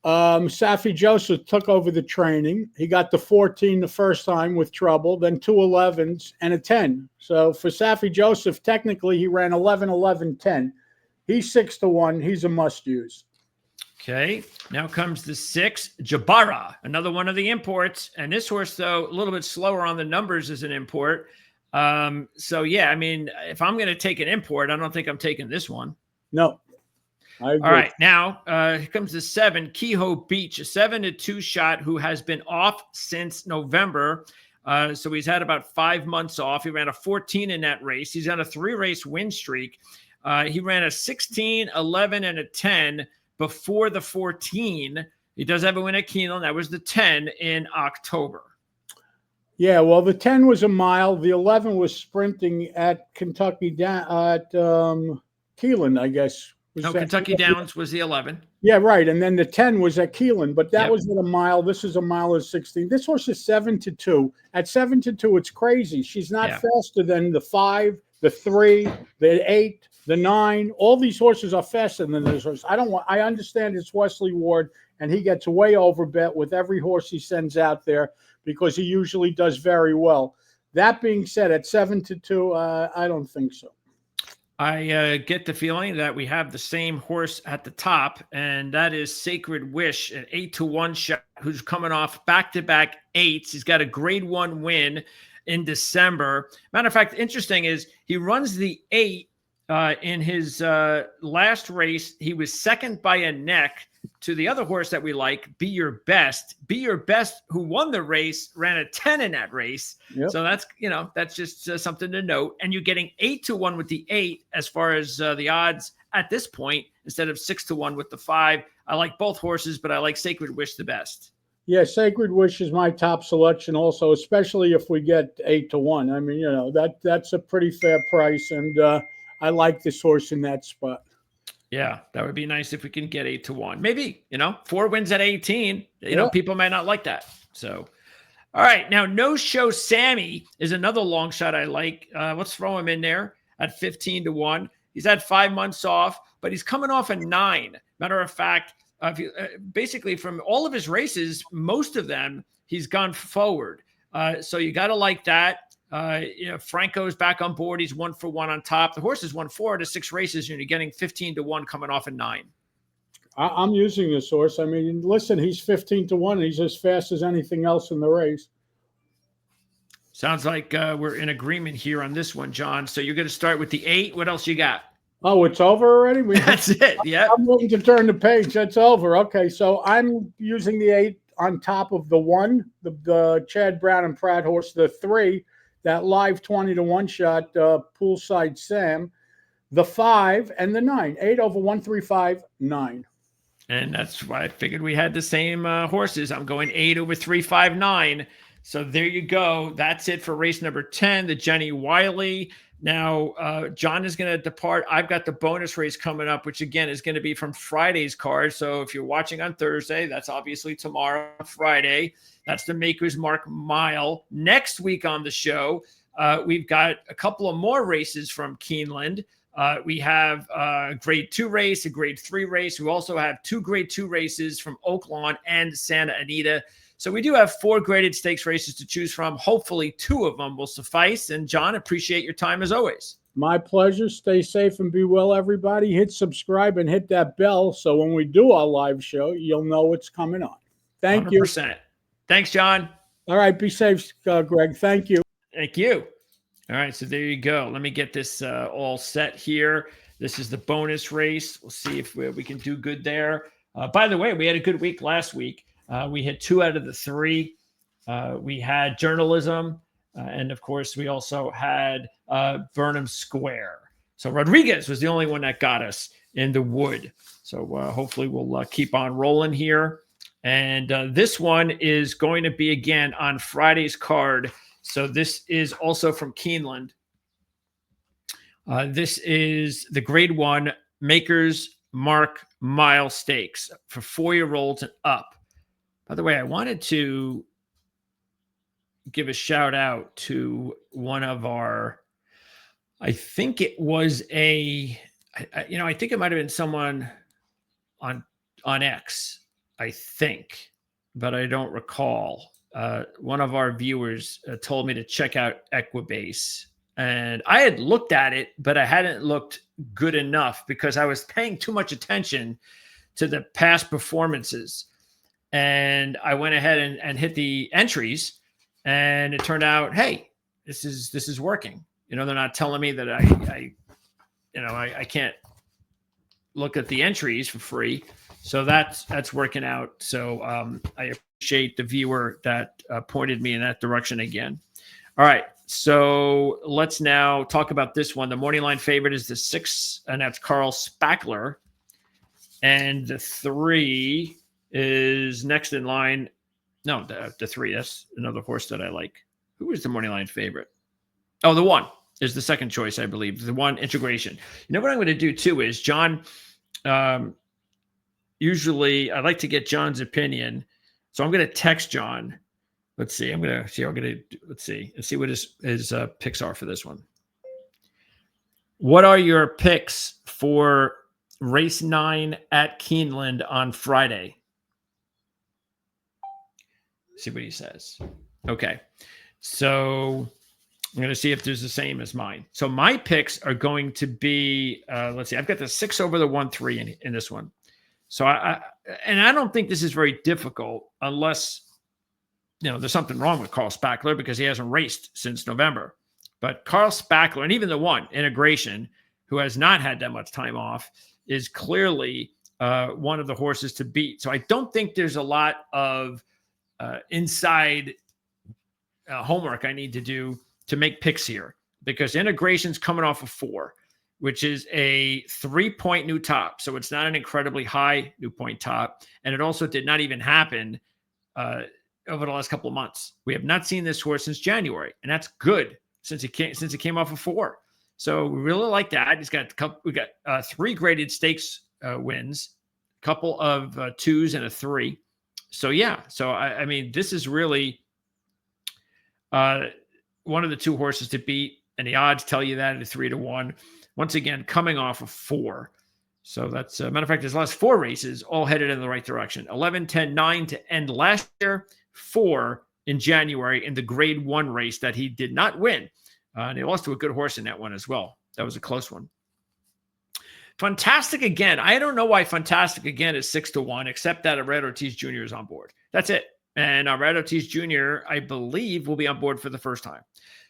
Safi Joseph took over the training. He got the 14 the first time with trouble, then 2 11s and a 10. So for Safi Joseph, technically he ran 11, 11, 10. He's 6-1. He's a must use. Okay, now comes the 6, Jabara, another one of the imports. And this horse, though, a little bit slower on the numbers as an import. So yeah, I mean, if I'm going to take an import, I don't think I'm taking this one. No. All right, now here comes the 7, Kehoe Beach, a 7-2 shot who has been off since November. So he's had about 5 months off. He ran a 14 in that race. He's on a 3-race win streak. He ran a 16, 11, and a 10 before the 14. He does have a win at Keeneland. That was the 10 in October. Yeah, well, the 10 was a mile. The 11 was sprinting at Kentucky at Keeneland, I guess. Kentucky Downs was the 11. Yeah, right. And then the 10 was at Keeneland, but that was at a mile. This is a mile of 16. This horse is 7-2. At 7-2, it's crazy. She's not faster than the 5, the 3, the 8, the 9. All these horses are faster than this horse. I understand it's Wesley Ward, and he gets way overbet with every horse he sends out there because he usually does very well. That being said, at 7-2, I don't think so. I get the feeling that we have the same horse at the top, and that is Sacred Wish, an 8-1 shot, who's coming off back-to-back 8s. He's got a grade 1 win in December. Matter of fact, interesting is he runs the 8 in his last race. He was second by a neck to the other horse that we like, Be Your Best. Be Your Best, who won the race, ran a 10 in that race. Yep. So that's just something to note. And you're getting 8-1 with the 8 as far as the odds at this point, instead of 6-1 with the 5. I like both horses, but I like Sacred Wish the best. Yeah, Sacred Wish is my top selection also, especially if we get 8-1. I mean, that's a pretty fair price, and I like this horse in that spot. Yeah, that would be nice if we can get 8-1. Maybe, 4 wins at 18. People might not like that. So, all right. Now, No Show Sammy is another long shot I like. Let's throw him in there at 15-1. He's had 5 months off, but he's coming off a 9. Matter of fact, basically from all of his races, most of them, he's gone forward. So you got to like that. Franco's back on board. He's 1-for-1 on top. The horse has won 4 out of 6 races, and you're getting 15-1 coming off a 9. I'm using this horse. I mean, listen, he's 15-1. He's as fast as anything else in the race. Sounds like we're in agreement here on this one, John. So you're going to start with the 8. What else you got? Oh, it's over already? That's it. Yeah. I'm looking to turn the page. That's over. Okay, so I'm using the 8 on top of the 1, the Chad Brown and Pratt horse, the 3, that live 20-1 shot, Poolside Sam, the 5, and the 9. 8 over 1, 3, 5, 9. And that's why I figured we had the same horses. I'm going 8 over 3, 5, 9. So there you go. That's it for race number 10, the Jenny Wiley. Now, John is going to depart. I've got the bonus race coming up, which, again, is going to be from Friday's card. So if you're watching on Thursday, that's obviously tomorrow, Friday. That's the Maker's Mark Mile. Next week on the show, we've got a couple of more races from Keeneland. We have a grade 2 race, a grade 3 race. We also have 2 grade 2 races from Oaklawn and Santa Anita. So we do have 4 graded stakes races to choose from. Hopefully 2 of them will suffice. And John, appreciate your time as always. My pleasure. Stay safe and be well, everybody. Hit subscribe and hit that bell so when we do our live show, you'll know what's coming on. Thank 100%. You. Thanks, John. All right. Be safe, Greg. Thank you. Thank you. All right. So there you go. Let me get this all set here. This is the bonus race. We'll see if we can do good there. By the way, we had a good week last week. We hit 2 out of the 3. We had journalism. And of course, we also had Burnham Square. So Rodriguez was the only one that got us in the wood. So hopefully we'll keep on rolling here. And this one is going to be, again, on Friday's card. So this is also from Keeneland. This is the grade 1 Maker's Mark Mile Stakes for 4-year-olds and up. By the way, I wanted to give a shout out to one of our, I think it was I think it might have been someone on X, I think, but I don't recall. One of our viewers told me to check out Equibase, and I had looked at it, but I hadn't looked good enough because I was paying too much attention to the past performances. And I went ahead and hit the entries, and it turned out, hey, this is working. They're not telling me that I can't look at the entries for free. So that's working out. So I appreciate the viewer that pointed me in that direction again. All right. So let's now talk about this one. The morning line favorite is the 6, and that's Carl Spackler. And the 3 is next in line. No, the 3. That's another horse that I like. Who is the morning line favorite? Oh, the 1 is the second choice, I believe. The 1 Integration. You know what I'm going to do too is John. Usually, I like to get John's opinion, so I'm going to text John. Let's see. Let's see. Let's see what his picks are for this one. What are your picks for race 9 at Keeneland on Friday? See what he says. Okay. So I'm going to see if there's the same as mine. So my picks are going to be, let's see, I've got the 6 over the 1-3 in this one. So I don't think this is very difficult unless, there's something wrong with Carl Spackler because he hasn't raced since November. But Carl Spackler, and even the one, Integration, who has not had that much time off, is clearly one of the horses to beat. So I don't think there's a lot of inside homework I need to do to make picks here, because Integration's coming off of 4, which is a 3-point new top. So it's not an incredibly high new point top. And it also did not even happen over the last couple of months. We have not seen this horse since January, and that's good since it came off of 4. So we really like that. We got 3 graded stakes wins, a couple of 2s and a 3. So yeah, I mean, this is really one of the 2 horses to beat, and the odds tell you that at 3-1. Once again, coming off of 4. So that's matter of fact, his last 4 races all headed in the right direction. 11, 10, 9 to end last year, 4 in January in the grade 1 race that he did not win. And he lost to a good horse in that one as well. That was a close one. Fantastic again. I don't know why Fantastic again is 6-1, except that Red Ortiz Jr. is on board. That's it. And Red Ortiz Jr., I believe, will be on board for the first time.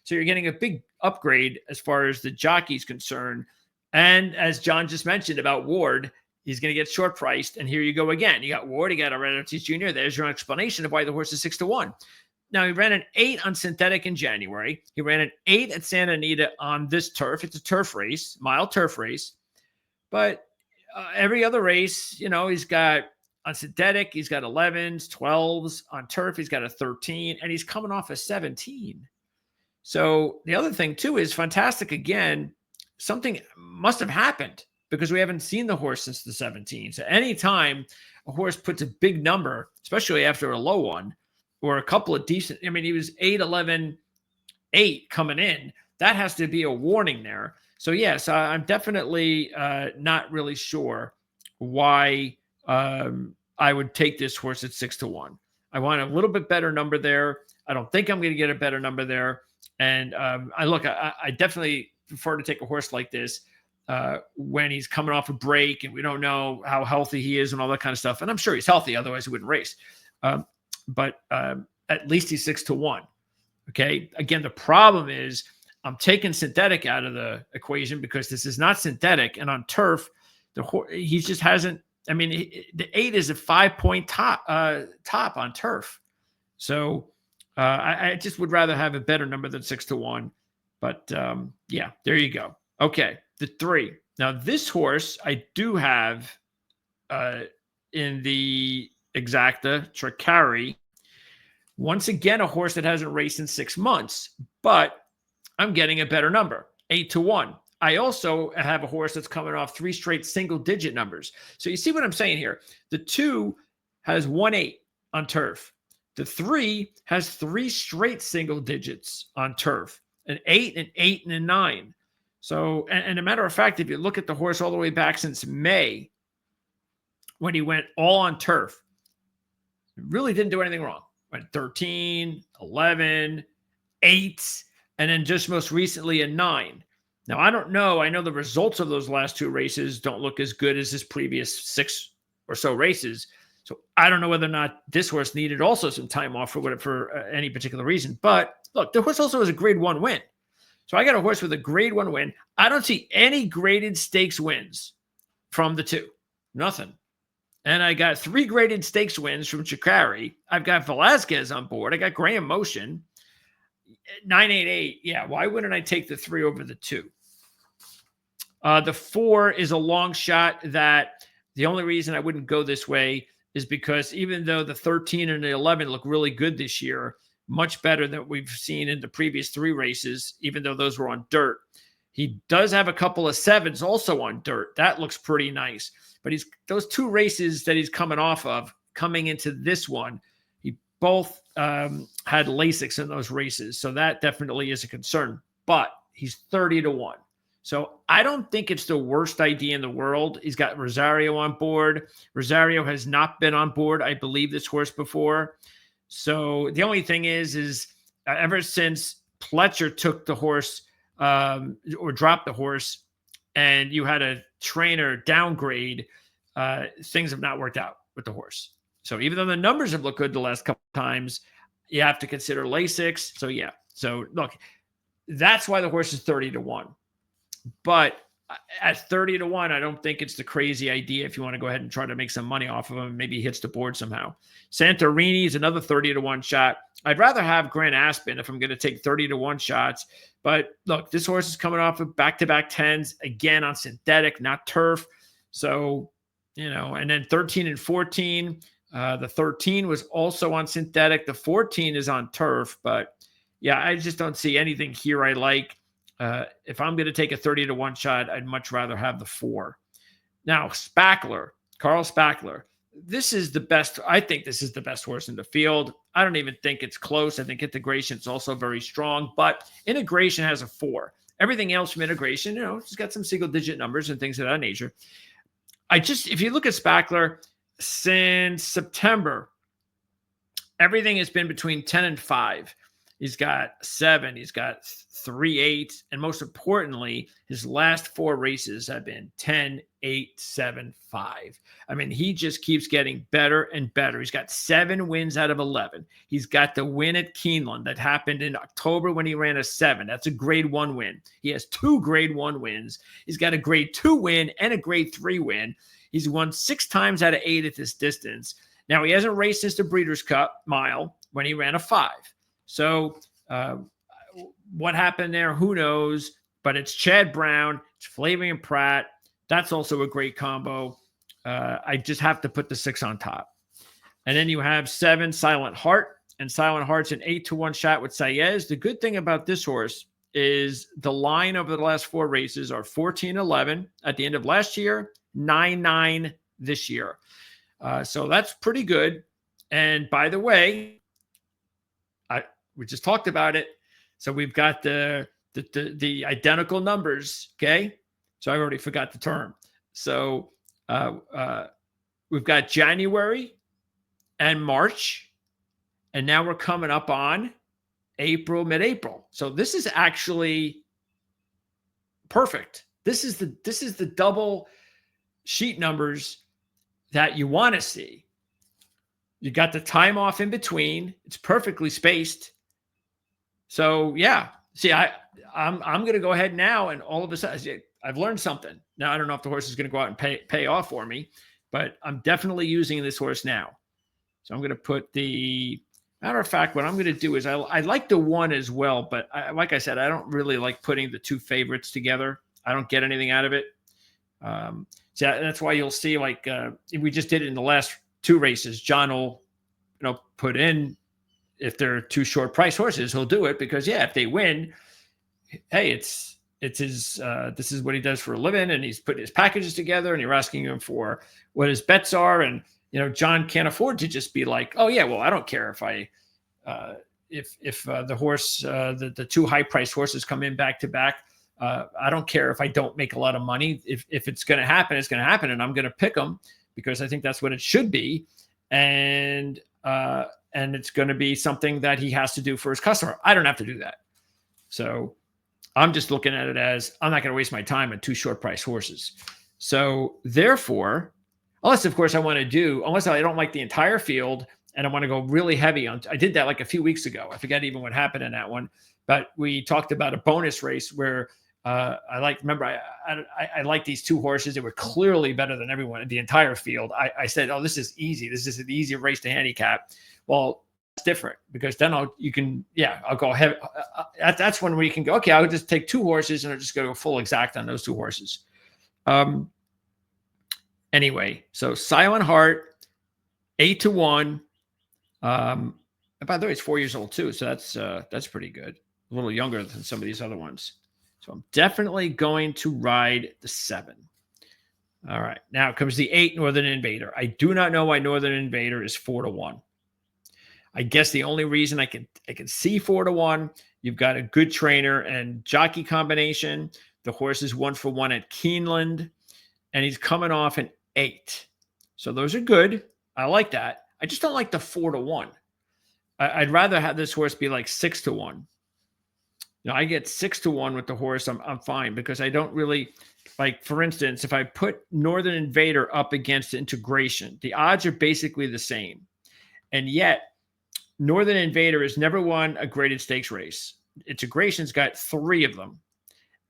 So you're getting a big upgrade as far as the jockey's concerned. And as John just mentioned about Ward, he's going to get short priced. And here you go again. You got Ward, you got Red Ortiz Jr. There's your explanation of why the horse is 6-1. Now, he ran an 8 on synthetic in January. He ran an 8 at Santa Anita on this turf. It's a turf race, mild turf race. But every other race, he's got on synthetic, he's got 11s, 12s. On turf, he's got a 13, and he's coming off a 17. So the other thing, too, is Fantastic again. Something must have happened because we haven't seen the horse since the 17. So anytime a horse puts a big number, especially after a low one, or a couple of decent, he was 8, 11, 8 coming in. That has to be a warning there. So, yes, I'm definitely not really sure why I would take this horse at 6-1. I want a little bit better number there. I don't think I'm going to get a better number there. And I definitely prefer to take a horse like this when he's coming off a break and we don't know how healthy he is and all that kind of stuff. And I'm sure he's healthy, otherwise he wouldn't race. But at least he's 6-1. Okay. Again, the problem is I'm taking synthetic out of the equation because this is not synthetic. And on turf, he just hasn't. The 8 is a 5-point top on turf. So I just would rather have a better number than 6-1. But yeah, there you go. Okay. The 3. Now, this horse I do have in the exacta, Tricari. Once again, a horse that hasn't raced in 6 months, but I'm getting a better number, 8-1. I also have a horse that's coming off 3 straight single-digit numbers. So you see what I'm saying here? The 2 has 1-8 on turf. The 3 has 3 straight single digits on turf, an 8, an 8, and a 9. So, and a matter of fact, if you look at the horse all the way back since May, when he went all on turf, he really didn't do anything wrong. Went 13, 11, 8, and then just most recently a 9. Now, I don't know. I know the results of those last 2 races don't look as good as his previous 6 or so races. So I don't know whether or not this horse needed also some time off for any particular reason. But look, the horse also has a grade 1 win. So I got a horse with a grade 1 win. I don't see any graded stakes wins from the 2. Nothing. And I got 3 graded stakes wins from Chikari. I've got Velasquez on board. I got Graham Motion. 988. Yeah, why wouldn't I take the 3 over the 2? The 4 is a long shot that the only reason I wouldn't go this way is because even though the 13 and the 11 look really good this year, much better than we've seen in the previous 3 races, even though those were on dirt, he does have a couple of 7s also on dirt. That looks pretty nice. But those 2 races that he's coming off of, coming into this one, he both had Lasix in those races. So that definitely is a concern. But he's 30-1. So I don't think it's the worst idea in the world. He's got Rosario on board. Rosario has not been on board, I believe, this horse before. So the only thing is ever since Pletcher took the horse or dropped the horse and you had a trainer downgrade, things have not worked out with the horse. So even though the numbers have looked good the last couple of times, you have to consider Lasix. So yeah. So look, that's why the horse is 30-1. But at 30-1, I don't think it's the crazy idea if you want to go ahead and try to make some money off of him. Maybe he hits the board somehow. Santorini is another 30-1 shot. I'd rather have Grand Aspen if I'm going to take 30-1 shots. But look, this horse is coming off of back-to-back 10s, again on synthetic, not turf. So, and then 13 and 14. The 13 was also on synthetic. The 14 is on turf. But, yeah, I just don't see anything here I like. If I'm going to take a 30-1 shot, I'd much rather have the 4. Now, Carl Spackler. This is the best. I think this is the best horse in the field. I don't even think it's close. I think Integration is also very strong, but Integration has a 4. Everything else from Integration, it's got some single-digit numbers and things of that nature. If you look at Spackler since September, everything has been between 10 and 5. He's got 7. He's got 3 8. And most importantly, his last 4 races have been 10, 8, 7, 5. I mean, he just keeps getting better and better. He's got 7 wins out of 11. He's got the win at Keeneland that happened in October when he ran a 7. That's a grade 1 win. He has 2 grade 1 wins. He's got a grade 2 win and a grade 3 win. He's won 6 times out of 8 at this distance. Now, he hasn't raced since the Breeders' Cup Mile when he ran a 5. So what happened there, who knows? But it's Chad Brown, it's Flavien Prat. That's also a great combo. I just have to put the 6 on top. And then you have 7, Silent Heart. And Silent Heart's an 8-1 shot with Saez. The good thing about this horse is the line over the last 4 races are 14-11 at the end of last year, 9-9 this year. So that's pretty good. And by the way, we just talked about it. So we've got the identical numbers. Okay. So I already forgot the term. So we've got January and March, and now we're coming up on mid-April. So this is actually perfect. This is the double sheet numbers that you want to see. You got the time off in between. It's perfectly spaced. So yeah, see, I'm going to go ahead now, and all of a sudden I've learned something. Now I don't know if the horse is going to go out and pay off for me, but I'm definitely using this horse now. So I'm going to put matter of fact, what I'm going to do is I like the 1 as well, but like I said, I don't really like putting the 2 favorites together. I don't get anything out of it. So that's why you'll see, like we just did it in the last 2 races. John will, put in, if they're 2 short price horses, he'll do it because if they win, hey, it's his, this is what he does for a living, and he's putting his packages together, and you're asking him for what his bets are. And, John can't afford to just be like, oh yeah, well, I don't care if if the horse, the 2 high price horses come in back to back. I don't care if I don't make a lot of money. If it's going to happen, it's going to happen, and I'm going to pick them because I think that's what it should be. And it's going to be something that he has to do for his customer. I don't have to do that. So I'm just looking at it as I'm not going to waste my time on 2 short price horses. So therefore, unless of course unless I don't like the entire field and I want to go really heavy on, I did that like a few weeks ago. I forget even what happened in that one, but we talked about a bonus race where I like these 2 horses that were clearly better than everyone in the entire field. I said, oh, this is easy. This is an easy race to handicap. Well, it's different because then I'll go heavy. That's when we can go, okay, I'll just take 2 horses and I'll just go full exact on those 2 horses. Anyway, so Silent Heart, 8-1. And by the way, it's 4 years old too. So that's pretty good. A little younger than some of these other ones. So I'm definitely going to ride the 7. All right. Now comes the 8 Northern Invader. I do not know why Northern Invader is 4-1. I guess the only reason I can see 4-1, you've got a good trainer and jockey combination. The horse is 1-for-1 at Keeneland, and he's coming off an 8. So those are good. I like that. I just don't like the 4-1. I'd rather have this horse be like 6-1. I get 6-1 with the horse. I'm fine, because I don't really like, for instance, if I put Northern Invader up against Integration, the odds are basically the same. And yet Northern Invader has never won a graded stakes race. Integration's got 3 of them.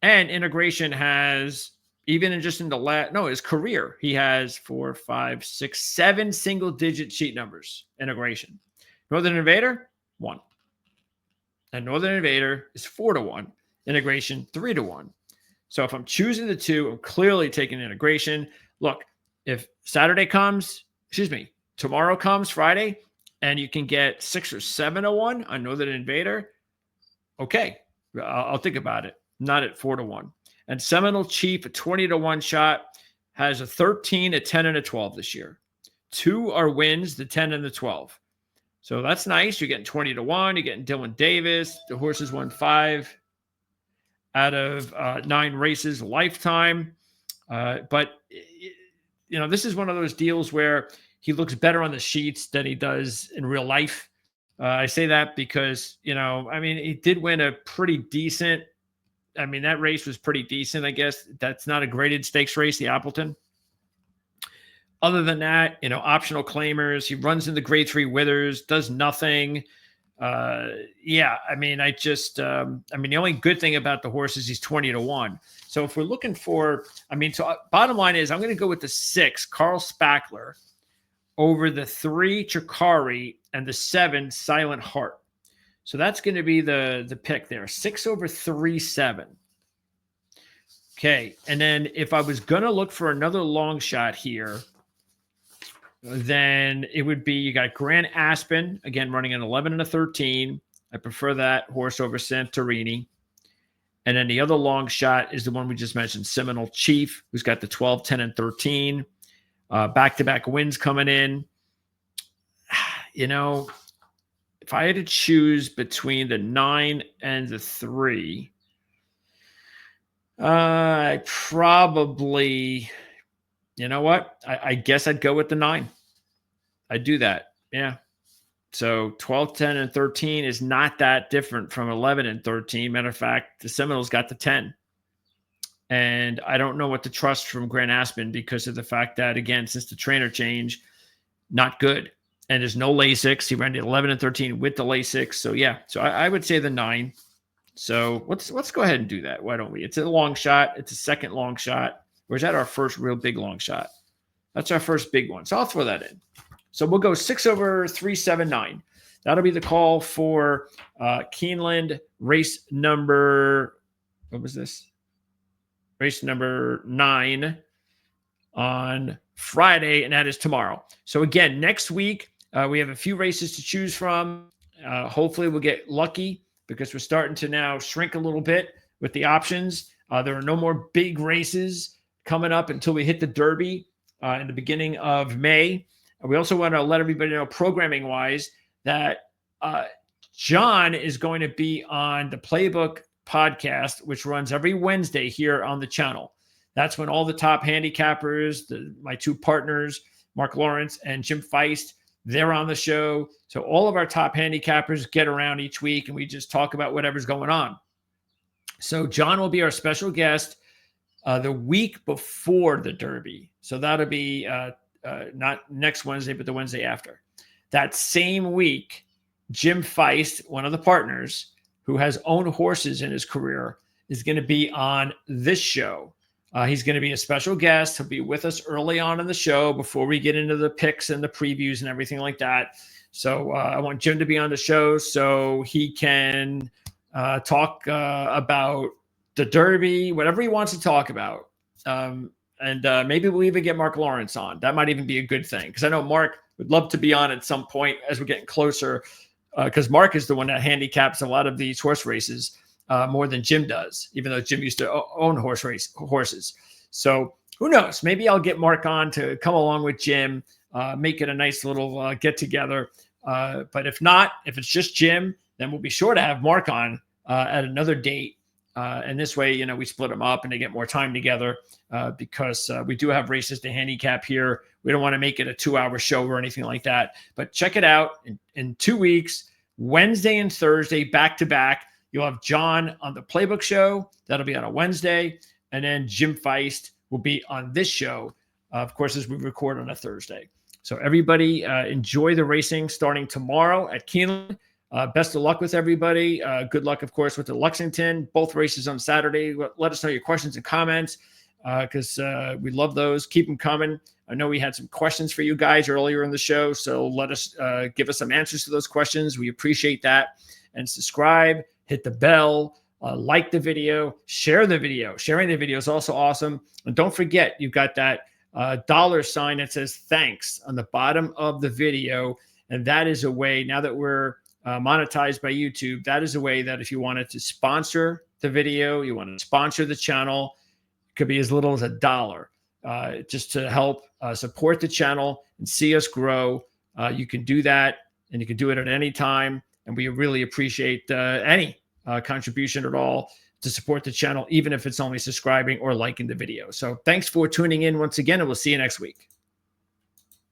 And Integration has, even in his career, he has 4, 5, 6, 7 single-digit sheet numbers. Integration. Northern Invader, 1. And Northern Invader is 4-1. Integration, 3-1. So if I'm choosing the 2, I'm clearly taking Integration. Look, if tomorrow comes, Friday, and you can get 6 or 7-1 on Northern Invader, okay, I'll think about it. Not at 4-1. And Seminole Chief, a 20-1 shot, has a 13, a 10, and a 12 this year. 2 are wins, the 10 and the 12. So that's nice. You're getting 20-1. You're getting Dylan Davis. The horse has won 5 out of 9 races lifetime. But this is one of those deals where he looks better on the sheets than he does in real life. I say that because, he did win a pretty decent. That race was pretty decent, I guess. That's not a graded stakes race, the Appleton. Other than that, optional claimers. He runs in the grade 3 Withers, does nothing. The only good thing about the horse is he's 20-1. So if we're looking for, bottom line is I'm going to go with the 6, Carl Spackler, over the 3, Chikari, and the 7, Silent Heart. So that's going to be the pick there. 6 over 3, 7. Okay. And then if I was going to look for another long shot here, then it would be, you got Grand Aspen, again, running an 11 and a 13. I prefer that horse over Santorini. And then the other long shot is the one we just mentioned, Seminole Chief, who's got the 12, 10, and 13. Back-to-back wins coming in. If I had to choose between the 9 and the 3, I probably, I guess I'd go with the 9. I'd do that. Yeah. So 12, 10, and 13 is not that different from 11 and 13. Matter of fact, the Seminoles got the 10. And I don't know what to trust from Grand Aspen because of the fact that, again, since the trainer change, not good. And there's no Lasix. He ran the 11 and 13 with the Lasix. So, yeah. So I would say the 9. So let's go ahead and do that. Why don't we? It's a long shot. It's a second long shot. Or is that our first real big long shot? That's our first big one. So I'll throw that in. So we'll go 6 over 3, 7, 9. That'll be the call for Keeneland race number. What was this? Race number 9 on Friday, and that is tomorrow. So again, next week, we have a few races to choose from. Hopefully we'll get lucky because we're starting to now shrink a little bit with the options. There are no more big races coming up until we hit the Derby in the beginning of May. We also want to let everybody know, programming-wise, that Jon is going to be on the Playbook podcast, which runs every Wednesday here on the channel. That's when all the top handicappers, my 2 partners, Mark Lawrence and Jim Feist, they're on the show. So all of our top handicappers get around each week, and we just talk about whatever's going on. So Jon will be our special guest the week before the Derby. So that'll be not next Wednesday, but the Wednesday after. That same week, Jim Feist, one of the partners who has owned horses in his career, is going to be on this show. He's going to be a special guest. He'll be with us early on in the show before we get into the picks and the previews and everything like that. So I want Jim to be on the show so he can talk about the Derby, whatever he wants to talk about. And maybe we'll even get Mark Lawrence on. That might even be a good thing because I know Mark would love to be on at some point as we're getting closer because Mark is the one that handicaps a lot of these horse races more than Jim does, even though Jim used to own horses. So who knows? Maybe I'll get Mark on to come along with Jim, make it a nice little get together. But if not, if it's just Jim, then we'll be sure to have Mark on at another date And this way, you know, we split them up and they get more time together because we do have races to handicap here. We don't want to make it a 2-hour show or anything like that. But check it out in 2 weeks, Wednesday and Thursday, back to back. You'll have Jon on the Playbook Show. That'll be on a Wednesday. And then Jim Feist will be on this show, of course, as we record on a Thursday. So everybody enjoy the racing starting tomorrow at Keeneland. Best of luck with everybody. Good luck, of course, with the Lexington. Both races on Saturday. Let us know your questions and comments because we love those. Keep them coming. I know we had some questions for you guys earlier in the show, so let us give us some answers to those questions. We appreciate that. And subscribe, hit the bell, like the video, share the video. Sharing the video is also awesome. And don't forget, you've got that $sign that says thanks on the bottom of the video. And that is a way, now that we're monetized by YouTube, that is a way that if you wanted to sponsor the video, you want to sponsor the channel, it could be as little as $1 just to help support the channel and see us grow. You can do that, and you can do it at any time. And we really appreciate any contribution at all to support the channel, even if it's only subscribing or liking the video. So thanks for tuning in once again, and we'll see you next week.